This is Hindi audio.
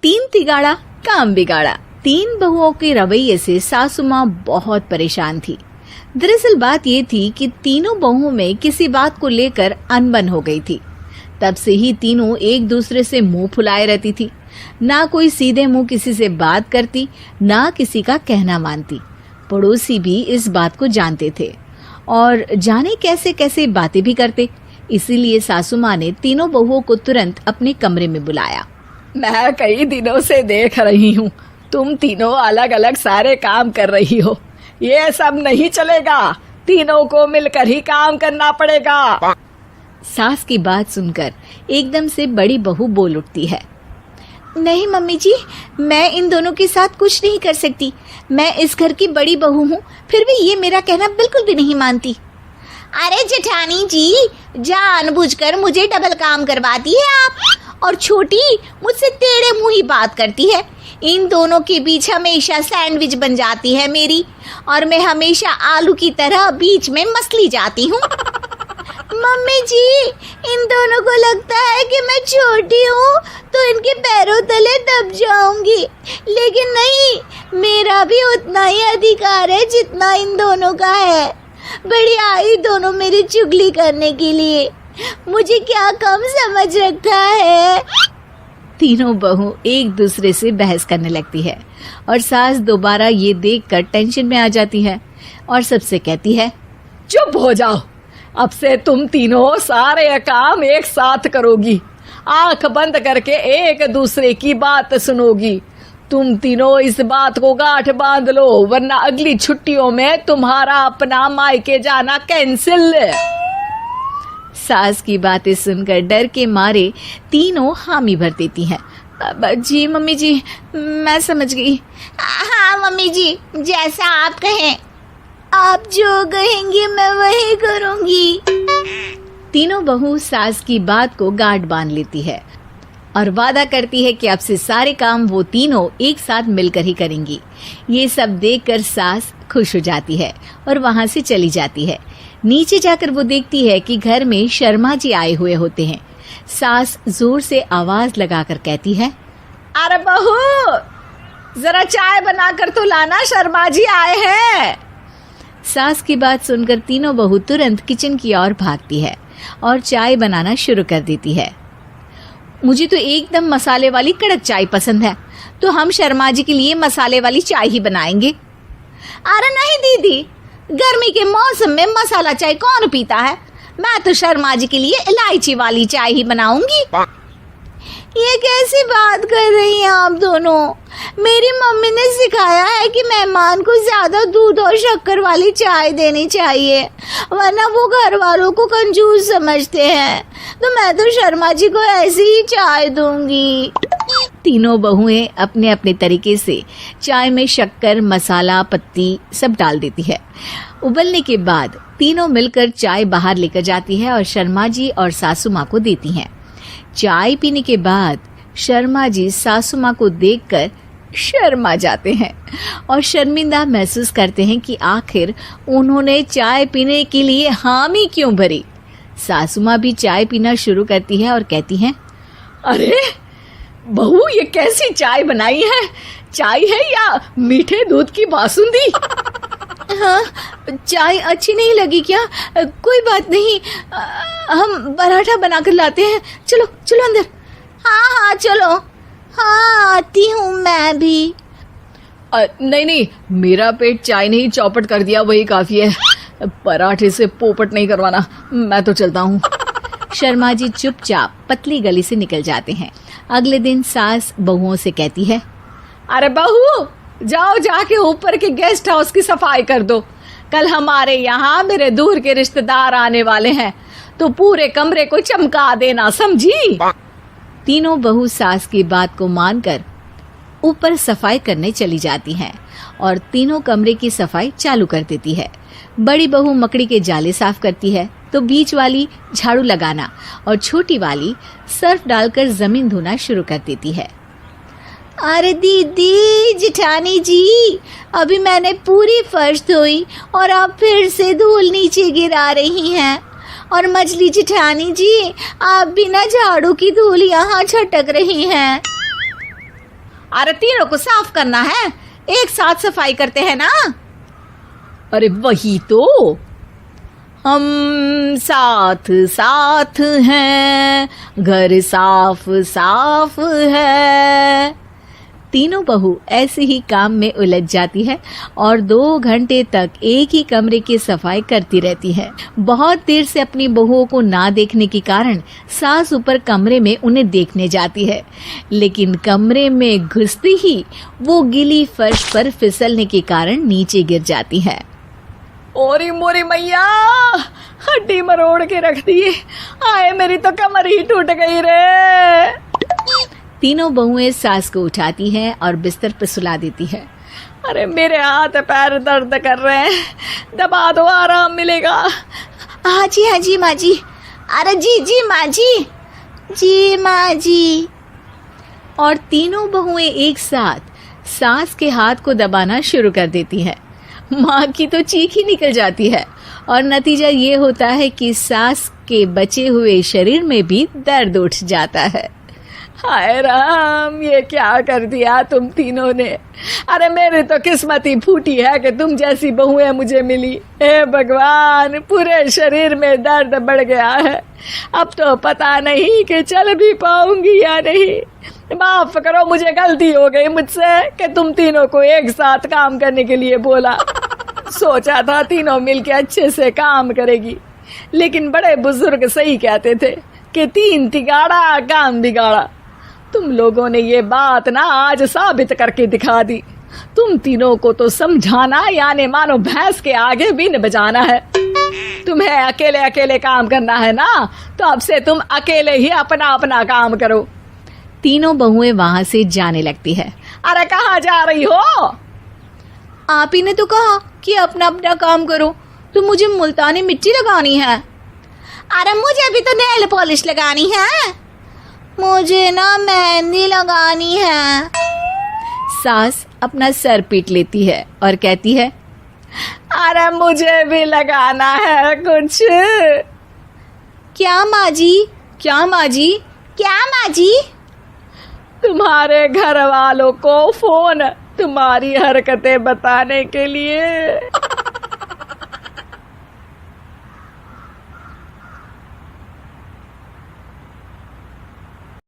तीन तिगाड़ा काम बिगाड़ा। तीन बहुओं के रवैये से सासू माँ बहुत परेशान थी। दरअसल बात ये थी कि तीनों बहुओं में किसी बात को लेकर अनबन हो गई थी। तब से ही तीनों एक दूसरे से मुंह फुलाए रहती थी। ना कोई सीधे मुंह किसी से बात करती, ना किसी का कहना मानती। पड़ोसी भी इस बात को जानते थे और जाने कैसे कैसे बातें भी करते। इसीलिए सासू माँ ने तीनों बहुओं को तुरंत अपने कमरे में बुलाया। मैं कई दिनों से देख रही हूँ, तुम तीनों अलग अलग सारे काम कर रही हो। ये सब नहीं चलेगा, तीनों को मिलकर ही काम करना पड़ेगा। सास की बात सुनकर एकदम से बड़ी बहू बोल उठती है। नहीं मम्मी जी, मैं इन दोनों के साथ कुछ नहीं कर सकती। मैं इस घर की बड़ी बहू हूँ, फिर भी ये मेरा कहना बिल्कुल भी नहीं मानती। अरे जेठानी जी, जानबूझकर मुझे डबल काम करवाती है आप, और छोटी मुझसे टेढ़े मुंह ही बात करती है। इन दोनों के बीच हमेशा सैंडविच बन जाती है मेरी, और मैं हमेशा आलू की तरह बीच में मसली जाती हूँ। मम्मी जी, इन दोनों को लगता है कि मैं छोटी हूँ तो इनके पैरों तले दब जाऊंगी, लेकिन नहीं, मेरा भी उतना ही अधिकार है जितना इन दोनों का है। बड़ी आई दोनों मेरी चुगली करने के लिए, मुझे क्या कम समझ रखा है। तीनों बहू एक दूसरे से बहस करने लगती है और सास दोबारा ये देखकर टेंशन में आ जाती है और सबसे कहती है, चुप हो जाओ, अब से तुम तीनों सारे काम एक साथ करोगी, आंख बंद करके एक दूसरे की बात सुनोगी। तुम तीनों इस बात को गांठ बांध लो, वरना अगली छुट्टियों में तुम्हारा अपना मायके जाना कैंसिल। सास की बातें सुनकर डर के मारे तीनों हामी भर देती हैं। जी मम्मी जी, मैं समझ गई। हाँ मम्मी जी, जैसा आप कहें, आप जो कहेंगी मैं वही करूंगी। तीनों बहू सास की बात को गांठ बांध लेती है और वादा करती है कि अब से सारे काम वो तीनों एक साथ मिलकर ही करेंगी। ये सब देखकर सास खुश हो जाती है और वहां से चली जाती है। नीचे जाकर वो देखती है कि घर में शर्मा जी आए हुए होते हैं। सास जोर से आवाज लगाकर कहती है, अरे बहू, जरा चाय बनाकर तो लाना, शर्मा जी आए हैं। सास की बात सुनकर तीनों बहू तुरंत किचन की ओर भागती है और चाय बनाना शुरू कर देती है। मुझे तो एकदम मसाले वाली कड़क चाय पसंद है, तो हम शर्मा जी के लिए मसाले वाली चाय ही बनाएंगे। अरे नहीं दीदी, गर्मी के मौसम में मसाला चाय कौन पीता है? मैं तो शर्मा जी के लिए इलायची वाली चाय ही बनाऊंगी। ये कैसी बात कर रही हैं आप दोनों? मेरी मम्मी ने सिखाया है कि मेहमान को ज्यादा दूध और शक्कर वाली चाय देनी चाहिए, वरना वो घर वालों को कंजूस समझते हैं। तो मैं तो शर्मा जी को ऐसी ही चाय दूंगी। तीनों बहुएं अपने अपने तरीके से चाय में शक्कर, मसाला, पत्ती सब डाल देती है। उबलने के बाद तीनों मिलकर चाय बाहर लेकर जाती है और शर्मा जी और सासू माँ को देती हैं। चाय पीने के बाद शर्मा जी सासू माँ को देखकर शर्मा जाते हैं और शर्मिंदा महसूस करते हैं कि आखिर उन्होंने चाय पीने के लिए हामी क्यों भरी। सासू माँ भी चाय पीना शुरू करती है और कहती हैं, अरे बहू, ये कैसी चाय बनाई है? चाय है या मीठे दूध की बासुंदी? हाँ, चाय अच्छी नहीं लगी क्या? कोई बात नहीं, हम पराठा बनाकर लाते हैं। चलो चलो अंदर। हाँ चलो। हाँ, आती हूँ मैं भी। नहीं, मेरा पेट चाय ने ही चौपट कर दिया, वही काफी है। पराठे से पोपट नहीं करवाना, मैं तो चलता हूँ। शर्मा जी चुपचाप पतली गली से निकल जाते हैं। अगले दिन सास बहुओं से कहती है, अरे बहू, जाओ जाके ऊपर के गेस्ट हाउस की सफाई कर दो। कल हमारे यहाँ मेरे दूर के रिश्तेदार आने वाले हैं, तो पूरे कमरे को चमका देना, समझी? तीनों बहू सास की बात को मानकर ऊपर सफाई करने चली जाती हैं और तीनों कमरे की सफाई चालू कर देती है। बड़ी बहू मकड़ी के जाले साफ करती है, तो बीच वाली झाड़ू लगाना और छोटी वाली सर्फ डालकर जमीन धोना शुरू कर देती है। अरे दीदी, जेठानी जी, अभी मैंने पूरी फर्श धोई और आप फिर से धूल नीचे गिरा रही हैं। और मछली जेठानी जी, आप बिना झाड़ू की धूल यहाँ छटक रही हैं। अरे तीनों को साफ करना है, एक साथ सफाई करते हैं ना। अरे वही तो, हम साथ साथ हैं, घर साफ साफ है। तीनों बहू ऐसे ही काम में उलझ जाती है और 2 घंटे तक एक ही कमरे की सफाई करती रहती है। बहुत देर से अपनी बहुओं को ना देखने के कारण सास ऊपर कमरे में उन्हें देखने जाती है, लेकिन कमरे में घुसती ही वो गीली फर्श पर फिसलने के कारण नीचे गिर जाती है। ओरी मोरी मैया, हड्डी मरोड़ के रख दी। आए मेरी तो कमर ही टूट गई रे। तीनों बहुएं सास को उठाती हैं और बिस्तर पर सुला देती है। अरे मेरे हाथ पैर दर्द कर रहे हैं, दबा दो आराम मिलेगा। हाँ जी माँ जी। अरे जी माँ जी माँ जी। और तीनों बहुएं एक साथ सास के हाथ को दबाना शुरू कर देती है। माँ की तो चीख ही निकल जाती है और नतीजा ये होता है कि सास के बचे हुए शरीर में भी दर्द उठ जाता है। हाय राम, ये क्या कर दिया तुम तीनों ने। अरे मेरी तो किस्मत ही फूटी है कि तुम जैसी बहुएं मुझे मिली। हे भगवान, पूरे शरीर में दर्द बढ़ गया है। अब तो पता नहीं कि चल भी पाऊंगी या नहीं। माफ करो, मुझे गलती हो गई मुझसे कि तुम तीनों को एक साथ काम करने के लिए बोला। सोचा था तीनों मिलके अच्छे से काम करेगी, लेकिन बड़े बुजुर्ग सही कहते थे कि 3 तिगाड़ा काम बिगाड़ा। तुम लोगों ने ये बात ना आज साबित करके दिखा दी। तुम तीनों को तो समझाना यानी मानो भैंस के आगे बीन बजाना है। तुम्हें अकेले अकेले काम करना है ना, तो अब से तुम अकेले ही अपना अपना काम करो। तीनों बहुएं वहां से जाने लगती है। अरे कहाँ जा रही हो? आप ही ने तो कहा कि अपना अपना काम तो मुझे मुल्तानी मिट्टी लगानी है। अरे मुझे भी तो नेल पॉलिश लगानी है, मुझे ना मेहंदी लगानी है। सास अपना सर पीट लेती है और कहती है, अरे मुझे भी लगाना है कुछ। क्या माँ जी? क्या माँ जी? क्या माँ जी? तुम्हारे घर वालों को फोन तुम्हारी हरकतें बताने के लिए।